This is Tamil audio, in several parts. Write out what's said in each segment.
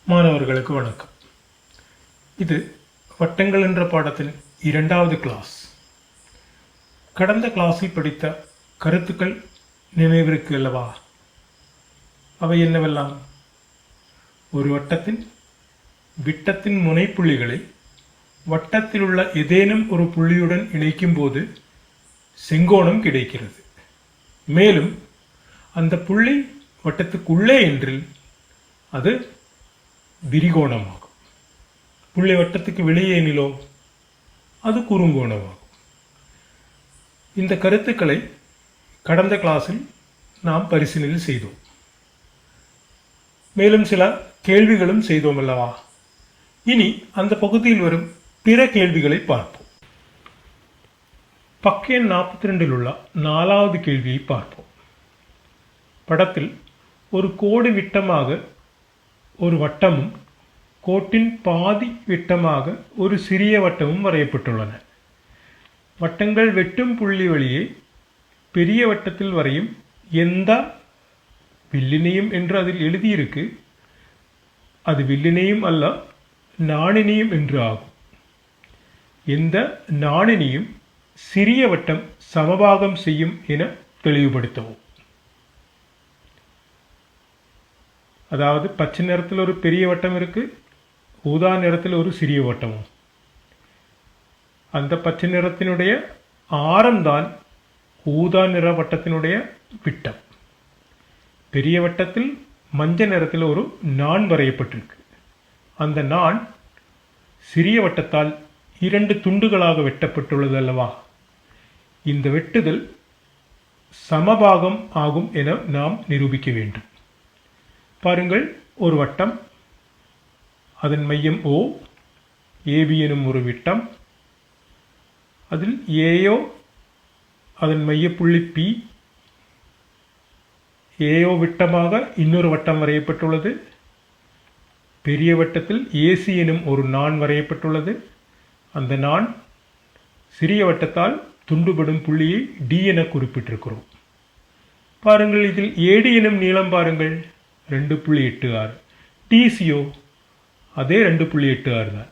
மாணவர்களுக்கு வணக்கம். இது வட்டங்கள் என்ற பாடத்தின் 2வது கிளாஸ். கடந்த கிளாஸில் படித்த கருத்துக்கள் நினைவிற்கு அல்லவா? அவை என்னவெல்லாம்? ஒரு வட்டத்தின் விட்டத்தின் முனைப்புள்ளிகளை வட்டத்தில் உள்ள ஏதேனும் ஒரு புள்ளியுடன் இணைக்கும் போது செங்கோணம் கிடைக்கிறது. மேலும் அந்த புள்ளி வட்டத்துக்குள்ளே என்றில் அது விரிகோணமாகும். புள்ளி வட்டத்துக்கு வெளியே எனிலோ அது குறுங்கோணமாகும். இந்த கருத்துக்களை கடந்த கிளாஸில் நாம் பரிசீலனை செய்தோம். மேலும் சில கேள்விகளும் செய்தோம் அல்லவா? இனி அந்த பகுதியில் வரும் பிற கேள்விகளை பார்ப்போம். பக்க எண் 42 உள்ள 4வது கேள்வியை பார்ப்போம். படத்தில் ஒரு கோடு விட்டமாக ஒரு வட்டமும் கோட்டின் பாதி விட்டமாக ஒரு சிறிய வட்டமும் வரையப்பட்டுள்ளன. வட்டங்கள் வெட்டும் புள்ளி வழியே பெரிய வட்டத்தில் வரையும் எந்த வில்லினையும் என்று அதில் எழுதியிருக்கு, அது வில்லினையும் அல்ல நாணினியும் என்று ஆகும். எந்த நாணினியும் சிறிய வட்டம் சமபாகம் செய்யும் என தெளிவுபடுத்தவும். அதாவது பச்சை நிறத்தில் ஒரு பெரிய வட்டம் இருக்கு, ஊதா நிறத்தில் ஒரு சிறிய வட்டமும். அந்த பச்சை நிறத்தினுடைய ஆரம்தான் ஊதா நிற வட்டத்தினுடைய விட்டம். பெரிய வட்டத்தில் மஞ்சள் நிறத்தில் ஒரு நாண் வரையப்பட்டிருக்கு. அந்த நாண் சிறிய வட்டத்தால் 2 துண்டுகளாக வெட்டப்பட்டுள்ளது அல்லவா? இந்த வெட்டுதல் சமபாகம் ஆகும் என நாம் நிரூபிக்க வேண்டும். பாருங்கள், ஒரு வட்டம், அதன் மையம் O, AB எனும் ஒரு விட்டம், அதில் AO அதன் மையப்புள்ளி P, AO விட்டமாக இன்னொரு வட்டம் வரையப்பட்டுள்ளது. பெரிய வட்டத்தில் AC எனும் ஒரு நாண் வரையப்பட்டுள்ளது. அந்த நாண் சிறிய வட்டத்தால் துண்டுபடும் புள்ளியை D என குறிப்பிட்டிருக்கிறோம். பாருங்கள், இதில் AD எனும் நீளம் பாருங்கள் 2.86. TCO அதே 2.86 தான்.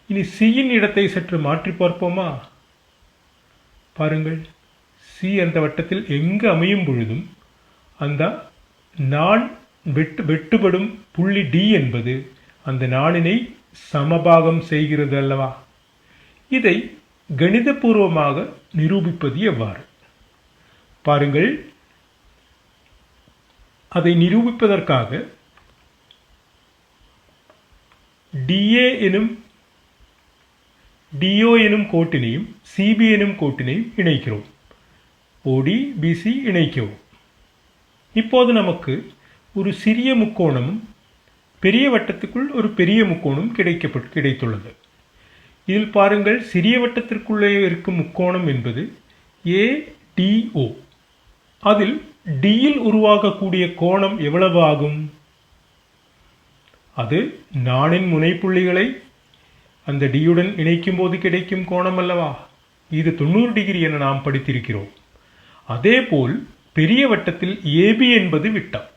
இனி சியின் இடத்தை சற்று மாற்றி பார்ப்போமா? பாருங்கள், சி அந்த வட்டத்தில் எங்கு அமையும் பொழுதும் அந்த நாண் வெட்டுபடும் புள்ளி D என்பது அந்த நாணினை சமபாகம் செய்கிறது அல்லவா? இதை கணிதபூர்வமாக நிரூபிப்பது எவ்வாறு? பாருங்கள், அதை நிரூபிப்பதற்காக DO எனும் கோட்டினையும் CB எனும் கோட்டினையும் இணைக்கிறோம். OD BC இணைக்கவும். இப்போது நமக்கு ஒரு சிறிய முக்கோணமும் பெரிய வட்டத்துக்குள் ஒரு பெரிய முக்கோணம் கிடைத்துள்ளது. இதில் பாருங்கள், சிறிய வட்டத்திற்குள்ளே இருக்கும் முக்கோணம் என்பது ADO. அதில் டியில் உருவாகக்கூடிய கோணம் எவ்வளவு ஆகும்? அது நாணின் முனைப்புள்ளிகளை அந்த டியுடன் இணைக்கும் போது கிடைக்கும் கோணம் அல்லவா? இது 90 டிகிரி என நாம் படித்திருக்கிறோம். அதேபோல் பெரிய வட்டத்தில் AB என்பது விட்டம்.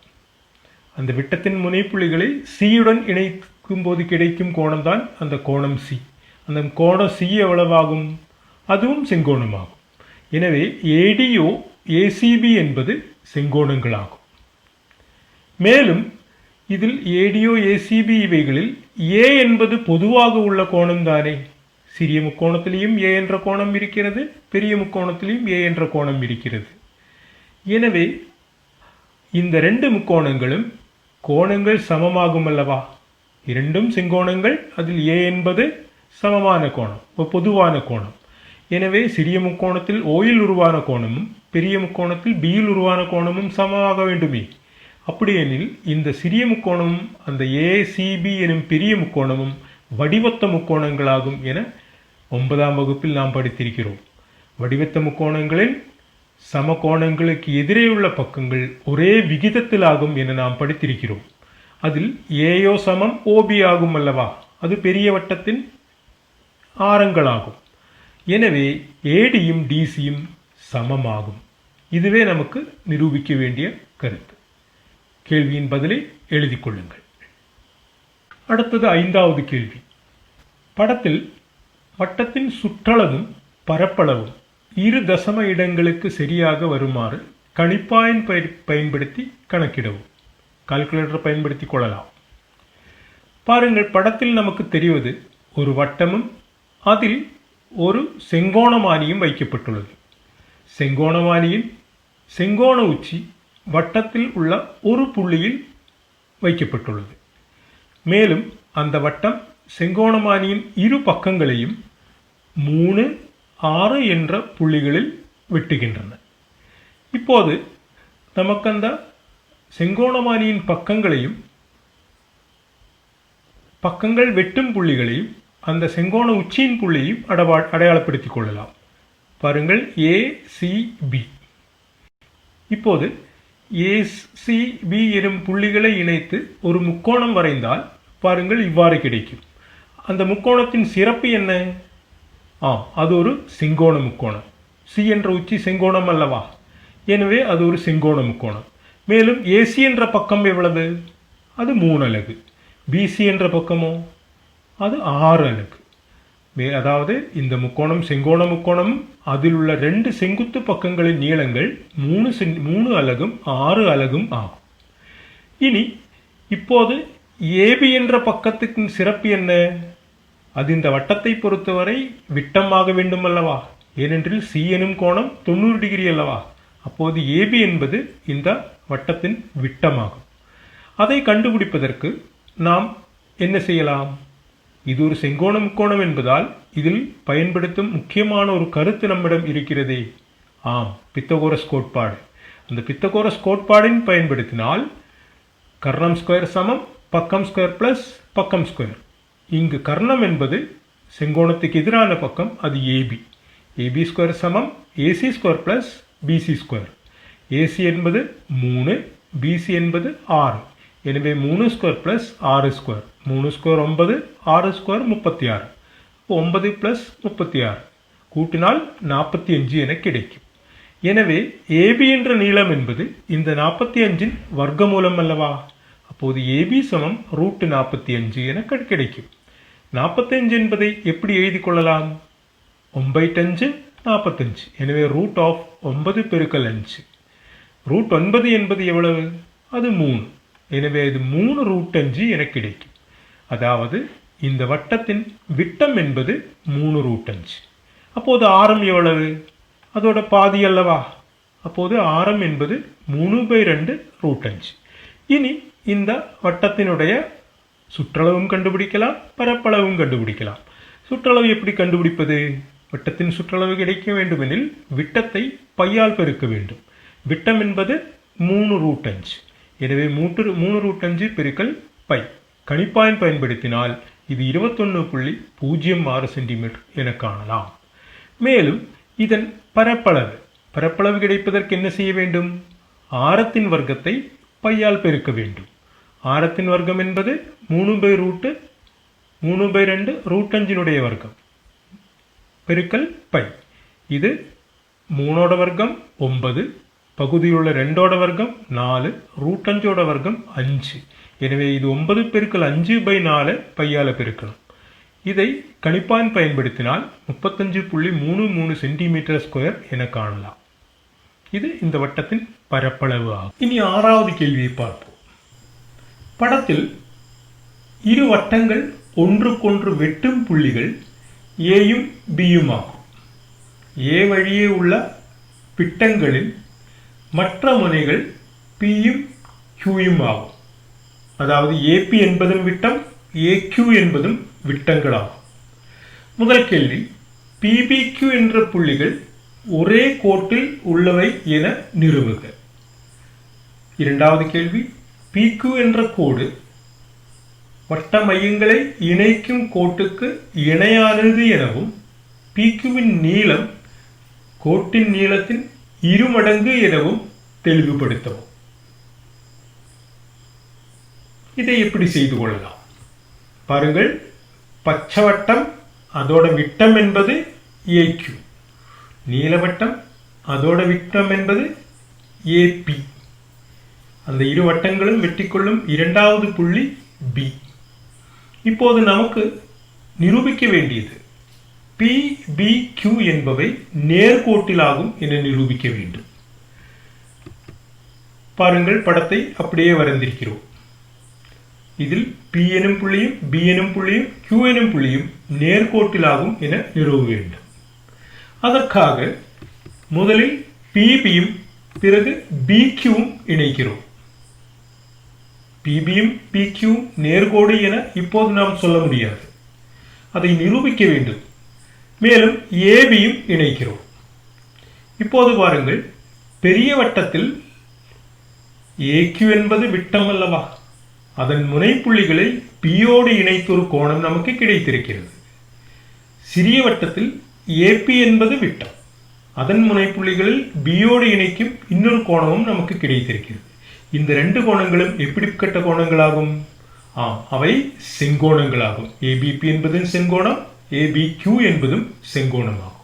அந்த விட்டத்தின் முனைப்புள்ளிகளை சியுடன் இணைக்கும் போது கிடைக்கும் கோணம் தான் அந்த கோணம் C. அந்த கோணம் C எவ்வளவாகும்? அதுவும் செங்கோணமாகும். எனவே ADO ACB என்பது செங்கோணங்களாகும். மேலும் இதில் ADO ACB இவைகளில் A என்பது பொதுவாக உள்ள கோணம் தானே. சிறிய முக்கோணத்திலையும் A என்ற கோணம் இருக்கிறது, பெரிய முக்கோணத்திலையும் A என்ற கோணம் இருக்கிறது. எனவே இந்த 2 முக்கோணங்களும் கோணங்கள் சமமாகும் அல்லவா? இரண்டும் செங்கோணங்கள், அதில் A என்பது சமமான கோணம், பொதுவான கோணம். எனவே சிறிய முக்கோணத்தில் ஓயில் உருவான கோணமும் பெரிய முக்கோணத்தில் பியில் உருவான கோணமும் சமமாக வேண்டுமே. அப்படியெனில் இந்த சிறிய முக்கோணமும் அந்த ACB எனும் பெரிய முக்கோணமும் வடிவத்த முக்கோணங்களாகும் என 9ஆம் வகுப்பில் நாம் படித்திருக்கிறோம். வடிவத்த முக்கோணங்களில் சமகோணங்களுக்கு எதிரே உள்ள பக்கங்கள் ஒரே விகிதத்தில் ஆகும் என நாம் படித்திருக்கிறோம். அதில் AO சமம் OB ஆகும் அல்லவா? அது பெரிய வட்டத்தின் ஆரங்களாகும். எனவே ADயும் DCயும் சமமாகும். இதுவே நமக்கு நிரூபிக்க வேண்டிய கருத்து. கேள்வியின் பதிலை எழுதிக் கொள்ளுங்கள். அடுத்தது 5வது கேள்வி. படத்தில் வட்டத்தின் சுற்றளவும் பரப்பளவும் இரு தசம இடங்களுக்கு சரியாக வருமாறு கணிப்பான் பயன்படுத்தி கணக்கிடவும். கால்குலேட்டர் பயன்படுத்தி கொள்ளலாம். பாருங்கள், படத்தில் நமக்கு தெரிவது ஒரு வட்டமும் அதில் ஒரு செங்கோணமானியும் வைக்கப்பட்டுள்ளது. செங்கோணமானியின் செங்கோண உச்சி வட்டத்தில் உள்ள ஒரு புள்ளியில் வைக்கப்பட்டுள்ளது. மேலும் அந்த வட்டம் செங்கோணமானியின் இரு பக்கங்களையும் 3, 6 என்ற புள்ளிகளில் வெட்டுகின்றன. இப்போது நமக்கு அந்த செங்கோணமானியின் பக்கங்கள் வெட்டும் புள்ளிகளையும் அந்த செங்கோண உச்சியின் புள்ளியையும் அடையாளப்படுத்திக் கொள்ளலாம். பாருங்கள், ACB. இப்போது ACB எனும் புள்ளிகளை இணைத்து ஒரு முக்கோணம் வரைந்தால் பாருங்கள், இவ்வாறு கிடைக்கும். அந்த முக்கோணத்தின் சிறப்பு என்ன? அது ஒரு செங்கோண முக்கோணம். சி என்ற உச்சி செங்கோணம் அல்லவா? எனவே அது ஒரு செங்கோண முக்கோணம். மேலும் AC என்ற பக்கம் எவ்வளவு? அது 3 அலகு. BC என்ற பக்கமோ அது 6 அலகு. அதாவது இந்த முக்கோணம் செங்கோண முக்கோணம், அதில் உள்ள 2 செங்குத்து பக்கங்களின் நீளங்கள் 3 அலகும் 6 அலகும் ஆகும். இப்போது AB என்ற பக்கத்துக்கு சிறப்பு என்ன? அது இந்த வட்டத்தை பொறுத்தவரை விட்டமாக வேண்டும் அல்லவா? ஏனென்றில் C எனும் கோணம் 90 டிகிரி அல்லவா? அப்போது AB என்பது இந்த வட்டத்தின் விட்டமாகும். அதை கண்டுபிடிப்பதற்கு நாம் என்ன செய்யலாம்? இது ஒரு செங்கோண முக்கோணம் என்பதால் இதில் பயன்படுத்தும் முக்கியமான ஒரு கருத்து நம்மிடம் இருக்கிறதே. பித்தகோரஸ் கோட்பாடு. அந்த பித்தகோரஸ் கோட்பாடின் பயன்படுத்தினால் கர்ணம் ஸ்கொயர் சமம் பக்கம் ஸ்கொயர் பிளஸ் பக்கம் ஸ்கொயர். இங்கு கர்ணம் என்பது செங்கோணத்துக்கு எதிரான பக்கம், அது AB. AB ஸ்கொயர் சமம் AC square plus BC square. AC என்பது 3, BC என்பது 6. எனவே 3 square plus 6 square. 3 square 9, 6 square 36. 9 plus 36 கூட்டினால் 45 என கிடைக்கும். எனவே AB என்ற நீளம் என்பது இந்த 45இன் வர்க்கமூலம் அல்லவா? அப்போது AB சமம் √45 என கிடைக்கும். 45 என்பதை எப்படி எழுதிக் கொள்ளலாம்? 9×5 45. எனவே √9 பெருக்கல் 5. √9 என்பது எவ்வளவு? அது 3. எனவே இது 3√5 என கிடைக்கும். அதாவது இந்த வட்டத்தின் விட்டம் என்பது 3√5. அப்போது ஆரம் எவ்வளவு? அதோட பாதி அல்லவா? அப்போது ஆரம் என்பது 3/2√5. இந்த வட்டத்தினுடைய சுற்றளவும் கண்டுபிடிக்கலாம், பரப்பளவும் கண்டுபிடிக்கலாம். சுற்றளவு எப்படி கண்டுபிடிப்பது? வட்டத்தின் சுற்றளவு கிடைக்க வேண்டுமெனில் விட்டத்தை பையால் பெருக்க வேண்டும். விட்டம் என்பது 3√5. எனவே 3√5 பெருக்கல் பை. கணிப்பான் பயன்படுத்தினால் இது 21.06 சென்டிமீட்டர் என காணலாம். மேலும் இதன் பரப்பளவு கிடைப்பதற்கு என்ன செய்ய வேண்டும்? ஆரத்தின் வர்க்கத்தை பையால் பெருக்க வேண்டும். ஆரத்தின் வர்க்கம் என்பது 3/2√5 வர்க்கம் பெருக்கல் பை. இது 3 வர்க்கம் 9, பகுதியில் உள்ள 2 வர்க்கம் 4, √5 வர்க்கம் 5. எனவே இது 9 பெருக்கல் 5/4 பையால பெருக்கணும். இதை கணிப்பான் பயன்படுத்தினால் 35.33 சென்டிமீட்டர் ஸ்கொயர் என காணலாம். இது இந்த வட்டத்தின் பரப்பளவு ஆகும். 6வது கேள்வியை பார்ப்போம். படத்தில் இரு வட்டங்கள் ஒன்றுக்கொன்று வெட்டும் புள்ளிகள் ஏயும் பியும் ஆகும். ஏ வழியே உள்ள விட்டங்களின் மற்ற முனைகள் பியும் கியூயும் ஆகும். அதாவது ஏபி என்பதும் விட்டம், ஏக்யூ என்பதும் விட்டங்களாகும். முதல் கேள்வி, பிபிக்யூ என்ற புள்ளிகள் ஒரே கோட்டில் உள்ளவை என நிறுவுக. இரண்டாவது கேள்வி, பிக்யூ என்ற கோடு வட்ட மையங்களை இணைக்கும் கோட்டுக்கு இணையானது எனவும் பிக்யூவின் நீளம் கோட்டின் நீளத்தின் 2 மடங்கு எனவும் தெளிவுபடுத்தவும். இதை எப்படி செய்து கொள்ளலாம்? பாருங்கள், பச்சைவட்டம் அதோட விட்டம் என்பது ஏக்யூ, நீலவட்டம் அதோட விட்டம் என்பது ஏபி. அந்த இரு வட்டங்களும் வெட்டிக்கொள்ளும் இரண்டாவது புள்ளி பி. இப்போது நமக்கு நிரூபிக்க வேண்டியது PBQ என்பவை நேர்கோட்டிலாகும் என நிரூபிக்க வேண்டும். பாருங்கள், படத்தை அப்படியே வரைந்திருக்கிறோம். இதில் P எனும் புள்ளியும் B எனும் புள்ளியும் Q எனும் புள்ளியும் நேர்கோட்டிலாகும் என நிறுவ வேண்டும். அதற்காக முதலில் PBயும் பிறகு BQவும் இணைக்கிறோம். PBயும் PQவும் நேர்கோடு என இப்போது நாம் சொல்ல முடியாது, அதை நிரூபிக்க வேண்டும். மேலும் ABயும் இணைக்கிறோம். இப்போது பாருங்கள், பெரிய வட்டத்தில் AQ என்பது விட்டம் அல்லவா, அதன் முனைப்புள்ளிகளை Pயோடு இணைத்து ஒரு கோணம் நமக்கு கிடைத்திருக்கிறது. சிறிய வட்டத்தில் AP என்பது விட்டம், அதன் முனைப்புள்ளிகளில் Bயோடு இணைக்கும் இன்னொரு கோணமும் நமக்கு கிடைத்திருக்கிறது. இந்த ரெண்டு கோணங்களும் எப்படிப்பட்ட கோணங்களாகும்? அவை செங்கோணங்களாகும். ABP என்பதும் செங்கோணம், ABQ என்பதும் செங்கோணமாகும்.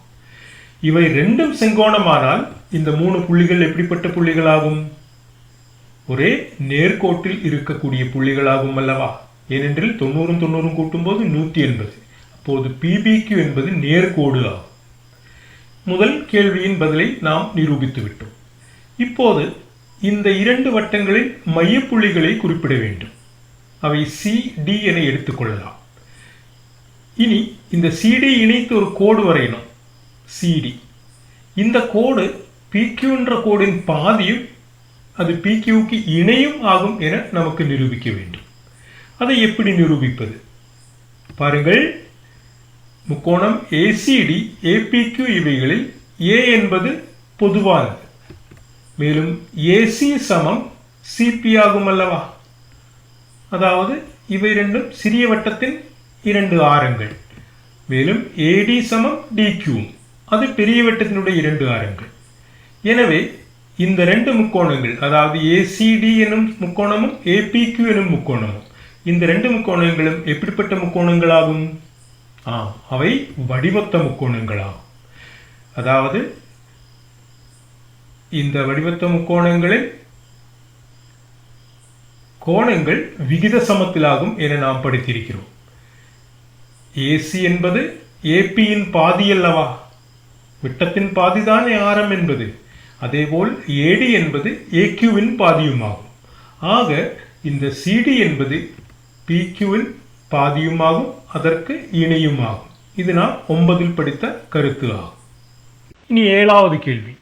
இவை ரெண்டும் செங்கோணமானால் இந்த மூணு புள்ளிகள் எப்படிப்பட்ட புள்ளிகளாகும்? ஒரே நேர்கோட்டில் இருக்கக்கூடிய புள்ளிகளாகும் அல்லவா? ஏனென்றால் 90 கூட்டும் போது 180. அப்போது PBQ என்பது நேர்கோடு ஆகும். முதல் கேள்வியின் பதிலை நாம் நிரூபித்து விட்டோம். இப்போது இந்த இரண்டு வட்டங்களில் மையப்புள்ளிகளை குறிப்பிட வேண்டும். அவை CD என எடுத்துக்கொள்ளலாம். இனி இந்த CD இணைத்து ஒரு கோடு வரையணும். CD, இந்த கோடு PQ என்ற கோடின் பாதியும் அது PQக்கு இணையும் ஆகும் என நமக்கு நிரூபிக்க வேண்டும். அதை எப்படி நிரூபிப்பது? பாருங்கள், முக்கோணம் ACD APQ இவைகளில் A என்பது பொதுவானது. மேலும் AC சமம் CP ஆகும் அல்லவா? அதாவது இவை ரெண்டும் சிறிய வட்டத்தின் இரண்டு ஆரங்கள். மேலும் AD சமம் DQ, அது பெரிய வட்டத்தினுடைய இரண்டு ஆரங்கள். எனவே இந்த ரெண்டு முக்கோணங்கள், அதாவது ACD எனும் முக்கோணமும் APQ எனும் முக்கோணமும், இந்த ரெண்டு முக்கோணங்களும் எப்படிப்பட்ட முக்கோணங்களாகும்? அவை வடிவத்த முக்கோணங்களாகும். அதாவது இந்த வடிவத்த முக்கோணங்களில் கோணங்கள் விகித சமத்திலாகும் என நாம் படித்திருக்கிறோம். AC என்பது APயின் பாதி அல்லவா? விட்டத்தின் பாதிதானே ஆரம் என்பது. அதேபோல் AD என்பது AQவின் பாதியுமாகும். ஆக இந்த CD என்பது PQவின் பாதியுமாகும், அதற்கு இணையுமாகும். இது நாம் 9ல் படித்த கருத்து ஆகும். இனி 7வது கேள்வி.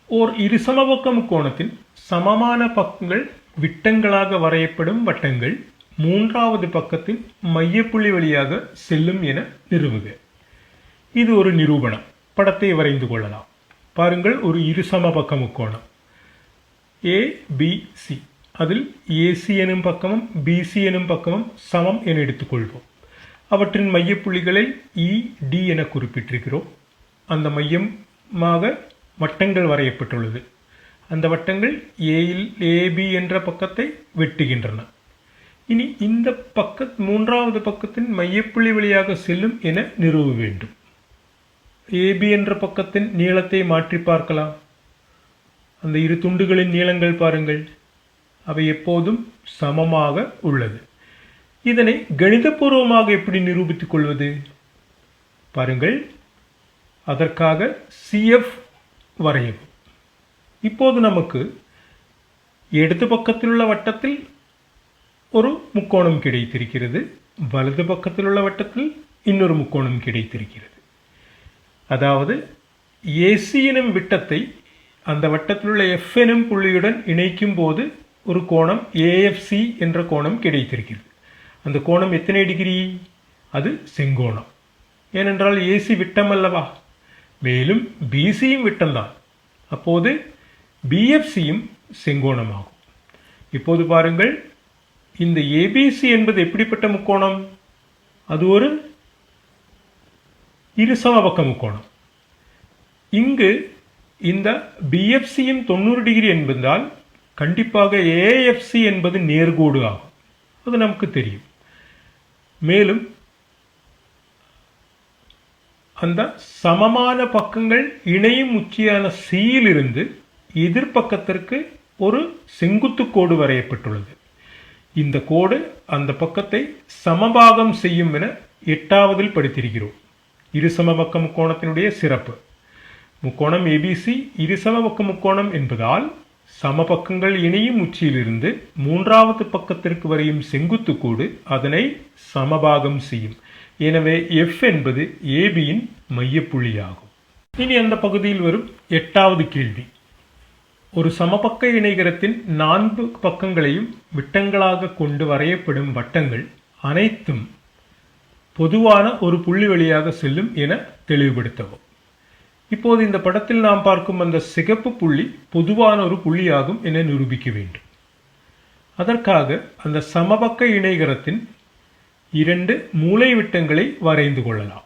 ஓர் இருசமபக்க முக்கோணத்தின் சமமான பக்கங்கள் விட்டங்களாக வரையப்படும் வட்டங்கள் மூன்றாவது பக்கத்தின் மையப்புள்ளி வழியாக செல்லும் என நிறுவுக. இது ஒரு நிரூபணம். படத்தை வரைந்து கொள்ளலாம். பாருங்கள், ஒரு இருசமபக்க முக்கோணம் ABC, அதில் AC எனும் பக்கமும் BC எனும் பக்கமும் சமம் என எடுத்துக்கொள்வோம். அவற்றின் மையப்புள்ளிகளை ED என குறிப்பிட்டிருக்கிறோம். அந்த மையமாக வட்டங்கள் வரையப்பட்டுள்ளது. அந்த வட்டங்கள் Aயில் AB என்ற பக்கத்தை வெட்டுகின்றன. இனி இந்த மூன்றாவது பக்கத்தின் மையப்புள்ளி வழியாக செல்லும் என நிறுவ வேண்டும். AB என்ற பக்கத்தின் நீளத்தை மாற்றி பார்க்கலாம். அந்த இரு துண்டுகளின் நீளங்கள் பாருங்கள், அவை எப்போதும் சமமாக உள்ளது. இதனை கணிதபூர்வமாக எப்படி நிரூபித்துக் கொள்வது? பாருங்கள், அதற்காக CF வரையவும். இப்போது நமக்கு இடது பக்கத்தில் உள்ள வட்டத்தில் ஒரு முக்கோணம் கிடைத்திருக்கிறது, வலது பக்கத்தில் உள்ள வட்டத்தில் இன்னொரு முக்கோணம் கிடைத்திருக்கிறது. அதாவது AC எனும் விட்டத்தை அந்த வட்டத்தில் உள்ள F எனும் புள்ளியுடன் இணைக்கும் போது ஒரு கோணம் AFC என்ற கோணம் கிடைத்திருக்கிறது. அந்த கோணம் எத்தனை டிகிரி? அது செங்கோணம். ஏனென்றால் AC விட்டம் அல்லவா? மேலும் BCயும் விட்டம்தான். அப்போது BFCயும் செங்கோணமாகும். இப்போது பாருங்கள், இந்த ABC என்பது எப்படிப்பட்ட முக்கோணம்? அது ஒரு இருசமபக்க முக்கோணம். இங்கு இந்த BFCயும் 90 டிகிரி என்பதால் கண்டிப்பாக AFC என்பது நேர்கோடு ஆகும். அது நமக்கு தெரியும். மேலும் அந்த சமமான பக்கங்கள் இணையும் உச்சியான Cயிலிருந்து எதிர்பக்கத்திற்கு ஒரு செங்குத்து கோடு வரையப்பட்டுள்ளது. இந்த கோடு அந்த பக்கத்தை சமபாகம் செய்யும் என 8வதில் படித்திருக்கிறோம். இருசமபக்க முக்கோணத்தினுடைய சிறப்பு. முக்கோணம் ஏபிசி இருசமபக்க முக்கோணம் என்பதால் சமபக்கங்கள் இணையும் உச்சியிலிருந்து 3வது பக்கத்திற்கு வரையும் செங்குத்து கோடு அதனை சமபாகம் செய்யும். எனவே எஃப் என்பது ஏபியின் மையப்புள்ளியாகும். இனி அந்த பகுதியில் வரும் 8வது கேள்வி. ஒரு சமபக்க இணைகரத்தின் 4 பக்கங்களையும் விட்டங்களாக கொண்டு வரையப்படும் வட்டங்கள் அனைத்தும் பொதுவான ஒரு புள்ளி வழியாக செல்லும் என தெளிவுபடுத்தவும். இப்போது இந்த படத்தில் நாம் பார்க்கும் அந்த சிகப்பு புள்ளி பொதுவான ஒரு புள்ளியாகும் என நிரூபிக்க வேண்டும். அதற்காக அந்த சமபக்க இணைகரத்தின் 2 மூலைவிட்டங்களை வரைந்து கொள்ளலாம்.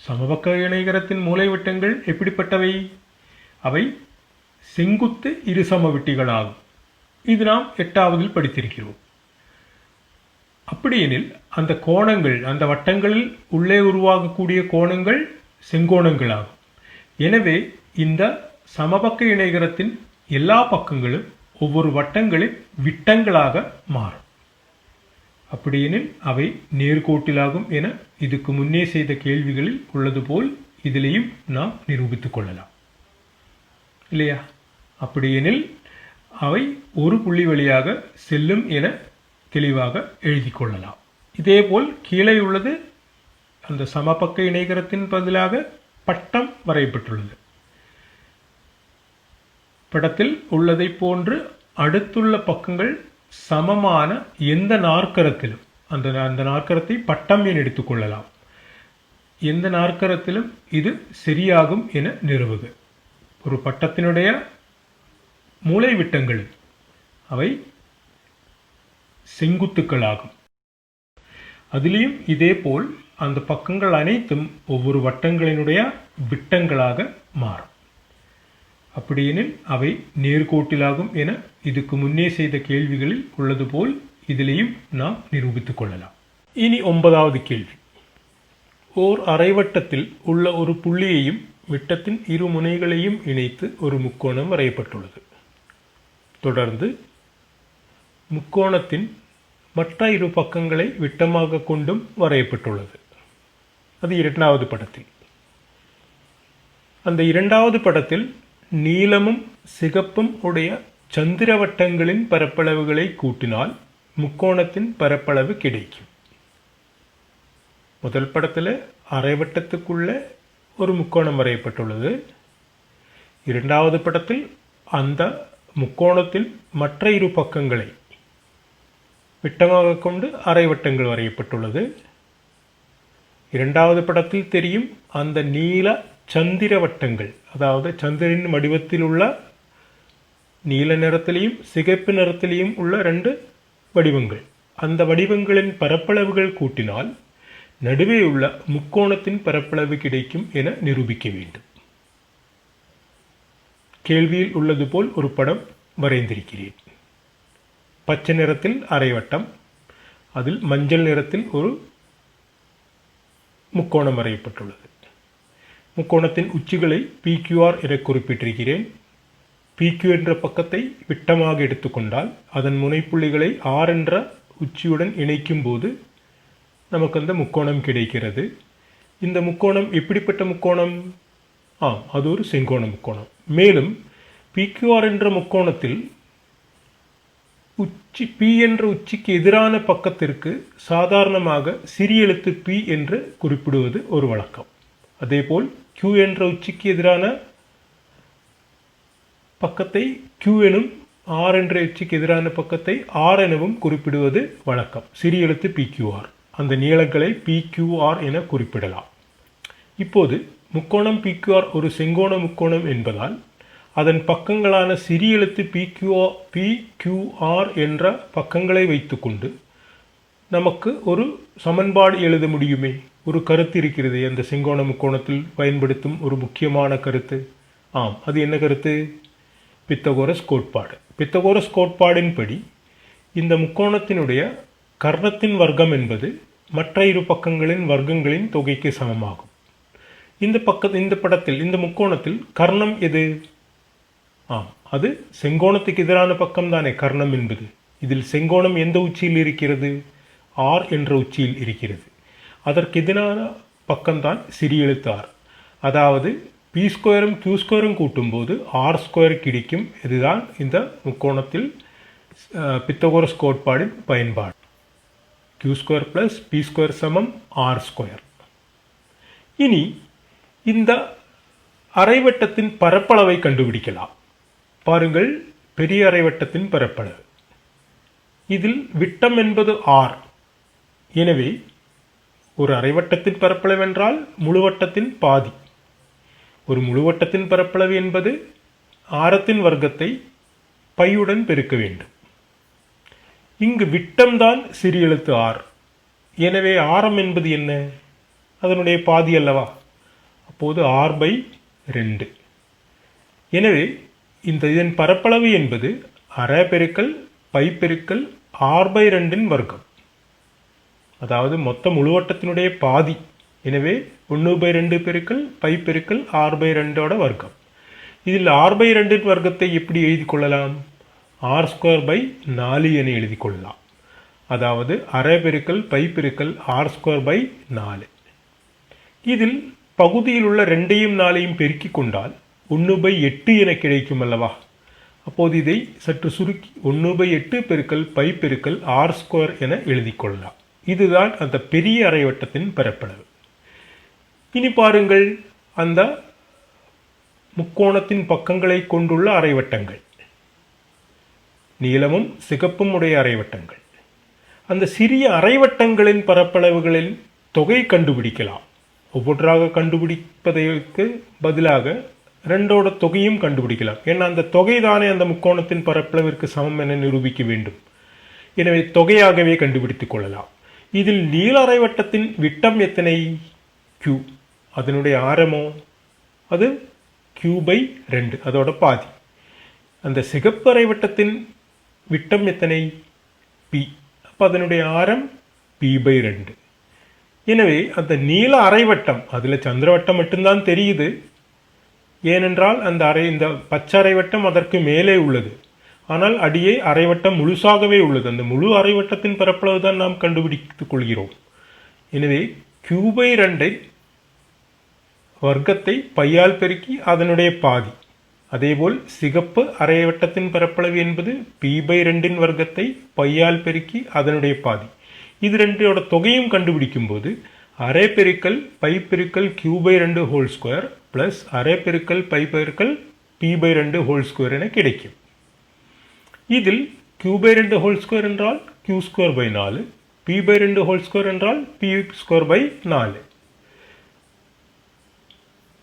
சமபக்க இணைகரத்தின் மூலைவிட்டங்கள் எப்படிப்பட்டவை? அவை செங்குத்து இருசமவெட்டிகளாகும். இது நாம் 8வதில் படித்திருக்கிறோம். அப்படியெனில் அந்த கோணங்கள், அந்த வட்டங்களில் உள்ளே உருவாகக்கூடிய கோணங்கள் செங்கோணங்களாகும். எனவே இந்த சமபக்க இணைகரத்தின் எல்லா பக்கங்களும் ஒவ்வொரு வட்டங்களின் விட்டங்களாக மாறும். அப்படியெனில் அவை நேர்கோட்டிலாகும் என இதுக்கு முன்னே செய்த கேள்விகளில் உள்ளது போல் இதிலேயும் நாம் நிரூபித்துக் கொள்ளலாம், இல்லையா? அப்படியெனில் அவை ஒரு புள்ளி வழியாக செல்லும் என தெளிவாக எழுதி கொள்ளலாம். இதேபோல் கீழே உள்ளது அந்த சமபக்க இணைகரத்தின் பதிலாக பட்டம் வரையப்பட்டுள்ளது. படத்தில் உள்ளதை போன்று அடுத்துள்ள பக்கங்கள் சமமான எந்த நாற்கரத்திலும் அந்த நாற்கரத்தை பட்டம் என எடுத்துக்கொள்ளலாம். எந்த நாற்கரத்திலும் இது சரியாகும் என நிறுவுக. ஒரு பட்டத்தினுடைய மூலைவிட்டங்கள் அவை செங்குத்துக்களாகும். அதிலேயும் இதேபோல் அந்த பக்கங்கள் அனைத்தும் ஒவ்வொரு வட்டங்களினுடைய விட்டங்களாக மாறும். அப்படியெனில் அவை நேர்கோட்டிலாகும் என இதுக்கு முன்னே செய்த கேள்விகளில் உள்ளது போல் இதிலேயும் நாம் நிரூபித்துக் கொள்ளலாம். இனி 9வது கேள்வி. ஓர் அரைவட்டத்தில் உள்ள ஒரு புள்ளியையும் விட்டத்தின் இரு முனைகளையும் இணைத்து ஒரு முக்கோணம் வரையப்பட்டுள்ளது. தொடர்ந்து முக்கோணத்தின் மற்ற இரு பக்கங்களை விட்டமாக கொண்டும் வரையப்பட்டுள்ளது. அது 2வது படத்தில். அந்த 2வது படத்தில் நீலமும் சிகப்பும் உடைய சந்திரவட்டங்களின் பரப்பளவுகளை கூட்டினால் முக்கோணத்தின் பரப்பளவு கிடைக்கும். முதல் படத்தில் அரைவட்டத்துக்குள்ள ஒரு முக்கோணம் வரையப்பட்டுள்ளது. 2வது படத்தில் அந்த முக்கோணத்தின் மற்ற இரு பக்கங்களை விட்டமாக கொண்டு அரைவட்டங்கள் வரையப்பட்டுள்ளது. 2வது படத்தில் தெரியும் அந்த நீல சந்திர வட்டங்கள், அதாவது சந்திரனின் வடிவத்தில் உள்ள நீல நிறத்திலையும் சிகப்பு நிறத்திலையும் உள்ள 2 வடிவங்கள். அந்த வடிவங்களின் பரப்பளவுகள் கூட்டினால் நடுவே உள்ள முக்கோணத்தின் பரப்பளவு கிடைக்கும் என நிரூபிக்க வேண்டும். கேள்வியில் உள்ளது போல் ஒரு படம் வரைந்திருக்கிறேன். பச்சை நிறத்தில் அரைவட்டம், அதில் மஞ்சள் நிறத்தில் ஒரு முக்கோணம் வரையப்பட்டுள்ளது. முக்கோணத்தின் உச்சிகளை PQR என குறிப்பிட்டிருக்கிறேன். PQ என்ற பக்கத்தை விட்டமாக எடுத்துக்கொண்டால் அதன் முனைப்புள்ளிகளை R என்ற உச்சியுடன் இணைக்கும் போது நமக்கு அந்த முக்கோணம் கிடைக்கிறது. இந்த முக்கோணம் எப்படிப்பட்ட முக்கோணம்? அது ஒரு செங்கோண முக்கோணம். மேலும் PQR என்ற முக்கோணத்தில் உச்சி P என்ற உச்சிக்கு எதிரான பக்கத்திற்கு சாதாரணமாக சிறிய எழுத்து P என்று குறிப்பிடுவது ஒரு வழக்கம். அதேபோல் Q என்ற உச்சிக்கு எதிரான பக்கத்தை Q எனும், R என்ற உச்சிக்கு எதிரான பக்கத்தை R எனவும் குறிப்பிடுவது வழக்கம். சிறிய எழுத்து PQR. அந்த நீளங்களை PQR என குறிப்பிடலாம். இப்போது முக்கோணம் PQR ஒரு செங்கோண முக்கோணம் என்பதால் அதன் பக்கங்களான சிறிய எழுத்து PQR என்ற பக்கங்களை வைத்துக்கொண்டு நமக்கு ஒரு சமன்பாடு எழுத முடியுமே. ஒரு கருத்து இருக்கிறது அந்த செங்கோண முக்கோணத்தில் பயன்படுத்தும் ஒரு முக்கியமான கருத்து. அது என்ன கருத்து? பித்தகோரஸ் கோட்பாடு. பித்தகோரஸ் கோட்பாடின்படி இந்த முக்கோணத்தினுடைய கர்ணத்தின் வர்க்கம் என்பது மற்ற இரு பக்கங்களின் வர்க்கங்களின் தொகைக்கு சமமாகும். இந்த படத்தில் இந்த முக்கோணத்தில் கர்ணம் எது? அது செங்கோணத்துக்கு எதிரான பக்கம் தானே கர்ணம் என்பது. இதில் செங்கோணம் எந்த உச்சியில் இருக்கிறது? ஆர் என்ற உச்சியில் இருக்கிறது. அதற்கு எதிரான பக்கம்தான் சிறிய எழுத்து ஆர். அதாவது பி ஸ்கொயரும் கியூ ஸ்கொயரும் கூட்டும்போது ஆர் ஸ்கொயர் கிடைக்கும். இதுதான் இந்த முக்கோணத்தில் பித்தகோரஸ் கோட்பாடின் பயன்பாடு. Q square plus p square சமம் ஆர் ஸ்கொயர். இனி இந்த அரைவட்டத்தின் பரப்பளவை கண்டுபிடிக்கலாம். பாருங்கள், பெரிய அரைவட்டத்தின் பரப்பளவு. இதில் விட்டம் என்பது ஆர். எனவே ஒரு அரைவட்டத்தின் பரப்பளவு என்றால் முழுவட்டத்தின் பாதி. ஒரு முழுவட்டத்தின் பரப்பளவு என்பது ஆரத்தின் வர்க்கத்தை பையுடன் பெருக்க வேண்டும். இங்கு விட்டம்தான் சிறிய எழுத்து ஆர். எனவே ஆரம் என்பது என்ன? அதனுடைய பாதி அல்லவா? அப்போது r/2. எனவே இதன் பரப்பளவு என்பது அரை பெருக்கல் பை பெருக்கல் r/2 வர்க்கம். அதாவது மொத்த முழுவட்டத்தினுடைய பாதி. எனவே 1/2 பெருக்கல் பை பெருக்கல் r/2 வர்க்கம். இதில் r/2 வர்க்கத்தை எப்படி எழுதி கொள்ளலாம்? r²/4 என எழுதி கொள்ளலாம். அதாவது அரை பெருக்கல் பை பெருக்கல் r²/4. இதில் பகுதியில் உள்ள 2ஐயும் 4ஐயும் பெருக்கிக் கொண்டால் 1/8 என கிடைக்கும் அல்லவா? அப்போது இதை சற்று சுருக்கி 1/8 பெருக்கல் பை பெருக்கல் r² என எழுதி கொள்ளலாம். இதுதான் அந்த பெரிய அரைவட்டத்தின் பரப்பளவு. இனி பாருங்கள், அந்த முக்கோணத்தின் பக்கங்களை கொண்டுள்ள அரைவட்டங்கள், நீளமும் சிகப்பும் உடைய அரைவட்டங்கள். அந்த சிறிய அரைவட்டங்களின் பரப்பளவுகளின் தொகை கண்டுபிடிக்கலாம். ஒவ்வொன்றாக கண்டுபிடிப்பதற்கு பதிலாக 2ஓட தொகையும் கண்டுபிடிக்கலாம். ஏன்னா அந்த தொகை தானே அந்த முக்கோணத்தின் பரப்பளவிற்கு சமம் என நிரூபிக்க வேண்டும். எனவே தொகையாகவே கண்டுபிடித்துக் கொள்ளலாம். இதில் நீள அரைவட்டத்தின் விட்டம் எத்தனை? Q. அதனுடைய ஆரமோ? அது Q/2, அதோட பாதி. அந்த சிகப்பு அரைவட்டத்தின் விட்டம் எத்தனை? P. அப்போ அதனுடைய ஆரம் P/2. எனவே அந்த நீள அரைவட்டம், அதில் சந்திரவட்டம் மட்டும்தான் தெரியுது. ஏனென்றால் இந்த பச்சை அரைவட்டம் அதற்கு மேலே உள்ளது. ஆனால் அடியே அரைவட்டம் முழுசாகவே உள்ளது. அந்த முழு அரைவட்டத்தின் பரப்பளவு தான் நாம் கண்டுபிடித்துக் கொள்கிறோம். எனவே Q/2 வர்க்கத்தை பையால் பெருக்கி அதனுடைய பாதி. அதேபோல் சிகப்பு அரைவட்டத்தின் பரப்பளவு என்பது P/2 வர்க்கத்தை பையால் பெருக்கி அதனுடைய பாதி. இது ரெண்டோட தொகையும் கண்டுபிடிக்கும் போது அரை பெருக்கல் பை பெருக்கல் Q/2² பிளஸ் அரை பெருக்கல் பை பெருக்கல் P/2² என கிடைக்கும். இதில் Q/2² என்றால் Q²/4, P/2² என்றால் P²/4.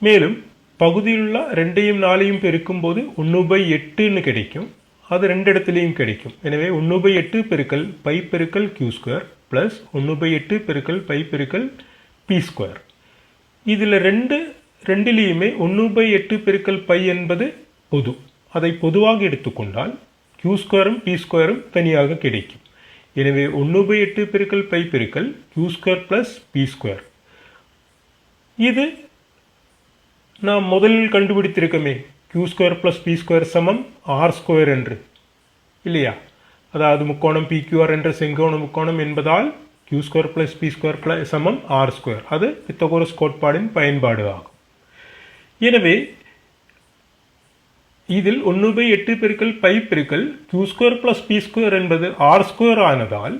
மேலும் பகுதியில் உள்ள 2ஐயும் 4ஐயும் பெருக்கும் போது 1/8 கிடைக்கும். அது 2 இடத்திலையும் கிடைக்கும். எனவே 1/8 பெருக்கல் பை பெருக்கல் Q² பிளஸ் 1/8 பெருக்கல் பை பெருக்கல் P². இதில் ரெண்டிலையுமே 1/8 பெருக்கல் பை என்பது பொது. அதை பொதுவாக எடுத்துக்கொண்டால் Q²ம் P² தனியாக கிடைக்கும். எனவே 1/8 பெருக்கல் பை பெருக்கல் Q² பிளஸ் P². இது நாம் முதலில் கண்டுபிடித்திருக்கமே, Q² பிளஸ் P² சமம் R² என்று, இல்லையா? அதாவது முக்கோணம் PQR என்ற செங்கோண முக்கோணம் என்பதால் Q² பிளஸ் P² சமம் R². அது பித்தகோரஸ் கோட்பாடின் பயன்பாடு ஆகும். எனவே இதில் 1/8 பெருக்கல் பை பெருக்கல் Q² பிளஸ் P² என்பது R² ஆனதால்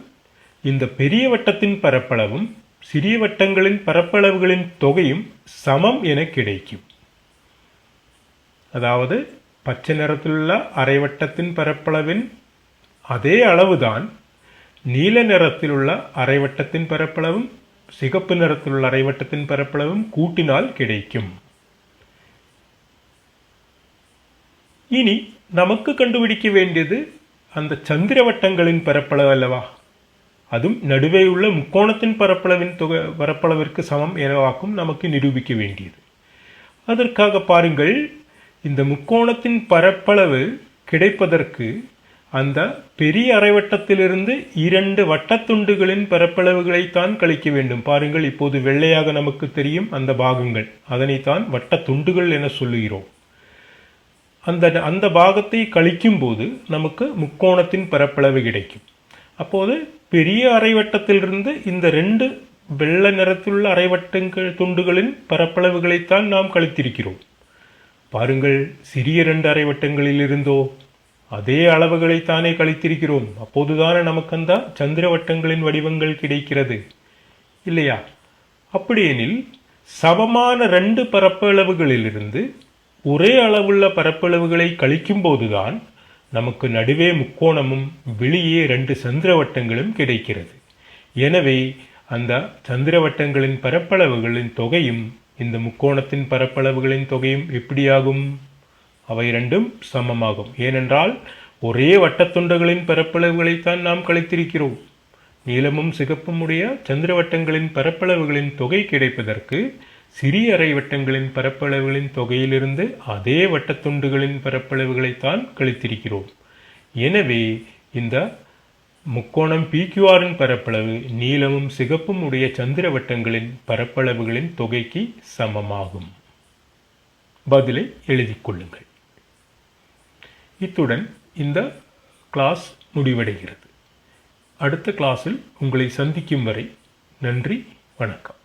இந்த பெரிய வட்டத்தின் பரப்பளவும் சிறிய வட்டங்களின் பரப்பளவுகளின் தொகையும் சமம் என கிடைக்கும். அதாவது பச்சை நிறத்திலுள்ள அரைவட்டத்தின் பரப்பளவின் அதே அளவுதான் நீல நிறத்தில் உள்ள அரைவட்டத்தின் பரப்பளவும் சிகப்பு நிறத்தில் உள்ள அரைவட்டத்தின் பரப்பளவும் கூட்டினால் கிடைக்கும். இனி நமக்கு கண்டுபிடிக்க வேண்டியது அந்த சந்திர வட்டங்களின் பரப்பளவு அல்லவா? அதுவும் நடுவே உள்ள முக்கோணத்தின் பரப்பளவிற்கு சமம் எனவாக்கும் நமக்கு நிரூபிக்க வேண்டியது. அதற்காக பாருங்கள், இந்த முக்கோணத்தின் பரப்பளவு கிடைப்பதற்கு அந்த பெரிய அரைவட்டத்திலிருந்து 2 வட்டத்துண்டுகளின் பரப்பளவுகளைத்தான் கழிக்க வேண்டும். பாருங்கள், இப்போது வெள்ளையாக நமக்கு தெரியும் அந்த பாகங்கள். அதனைத்தான் வட்டத்துண்டுகள் என சொல்லுகிறோம். அந்த அந்த பாகத்தை கழிக்கும் போது நமக்கு முக்கோணத்தின் பரப்பளவு கிடைக்கும். அப்போது பெரிய அரைவட்டத்திலிருந்து இந்த 2 வெள்ளை நிறத்திலுள்ள அரைவட்டங்கள் துண்டுகளின் பரப்பளவுகளைத்தான் நாம் கழித்திருக்கிறோம். பாருங்கள், சிறிய 2 அரைவட்டங்களில் இருந்தோ அதே அளவுகளைத்தானே கழித்திருக்கிறோம். அப்போதுதானே நமக்கு அந்த சந்திரவட்டங்களின் வடிவங்கள் கிடைக்கிறது இல்லையா? அப்படியெனில் சமமான 2 பரப்பளவுகளிலிருந்து ஒரே அளவுள்ள பரப்பளவுகளை கழிக்கும் போதுதான் நமக்கு நடுவே முக்கோணமும் வெளியே 2 சந்திரவட்டங்களும் கிடைக்கிறது. எனவே அந்த சந்திரவட்டங்களின் பரப்பளவுகளின் தொகையும் இந்த முக்கோணத்தின் பரப்பளவுகளின் தொகையும் எப்படியாகும்? அவை 2ம் சமமாகும். ஏனென்றால் ஒரே வட்டத்துண்டுகளின் பரப்பளவுகளைத்தான் நாம் கழித்திருக்கிறோம். நீலமும் சிகப்பும் உடைய சந்திரவட்டங்களின் பரப்பளவுகளின் தொகை கிடைப்பதற்கு சிறிய அரைவட்டங்களின் பரப்பளவுகளின் தொகையிலிருந்து அதே வட்டத்துண்டுகளின் பரப்பளவுகளைத்தான் கழித்திருக்கிறோம். எனவே இந்த முக்கோணம் PQRின் பரப்பளவு நீலமும் சிகப்பும் உடைய சந்திரவட்டங்களின் பரப்பளவுகளின் தொகைக்கு சமமாகும். பதிலை எழுதிக் கொள்ளுங்கள். இத்துடன் இந்த கிளாஸ் முடிவடைகிறது. அடுத்த கிளாஸில் உங்களை சந்திக்கும் வரை நன்றி, வணக்கம்.